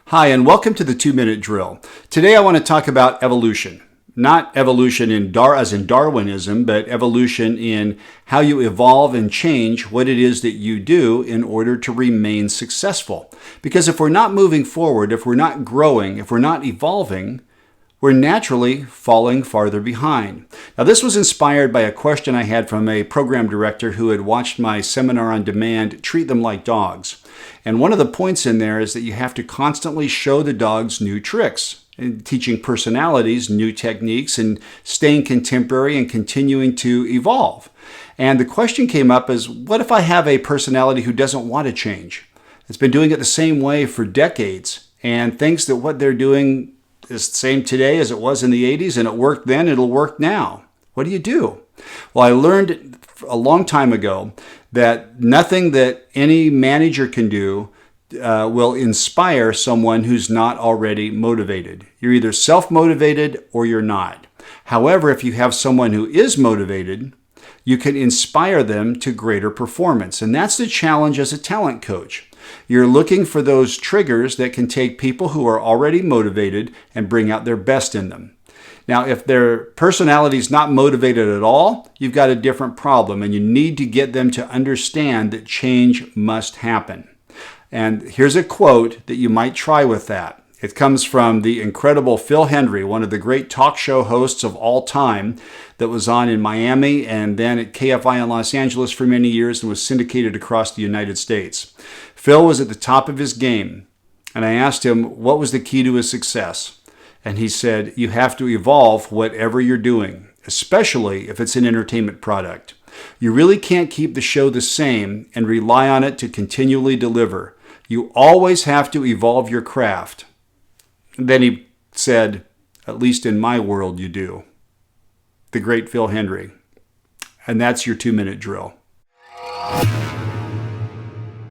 Hi, and welcome to the 2-Minute Drill. Today I want to talk about evolution. Not evolution as in Darwinism, but evolution in how you evolve and change what it is that you do in order to remain successful. Because if we're not moving forward, if we're not growing, if we're not evolving, we're naturally falling farther behind. Now, this was inspired by a question I had from a program director who had watched my seminar on demand, Treat Them Like Dogs. And one of the points in there is that you have to constantly show the dogs new tricks, and teaching personalities new techniques and staying contemporary and continuing to evolve. And the question came up is, what if I have a personality who doesn't want to change? It's been doing it the same way for decades and thinks that what they're doing is the same today as it was in the 80s, and it worked then, it'll work now. What do? Well, I learned a long time ago that nothing that any manager can do will inspire someone who's not already motivated. You're either self-motivated or you're not. However, if you have someone who is motivated, you can inspire them to greater performance. And that's the challenge as a talent coach. You're looking for those triggers that can take people who are already motivated and bring out their best in them. Now, if their personality is not motivated at all, you've got a different problem, and you need to get them to understand that change must happen. And here's a quote that you might try with that. It comes from the incredible Phil Hendrie, one of the great talk show hosts of all time, that was on in Miami and then at KFI in Los Angeles for many years and was syndicated across the United States. Phil was at the top of his game, and I asked him what was the key to his success. And he said, you have to evolve whatever you're doing, especially if it's an entertainment product. You really can't keep the show the same and rely on it to continually deliver. You always have to evolve your craft. And then he said, at least in my world, you do. The great Phil Hendrie. And that's your 2-minute drill.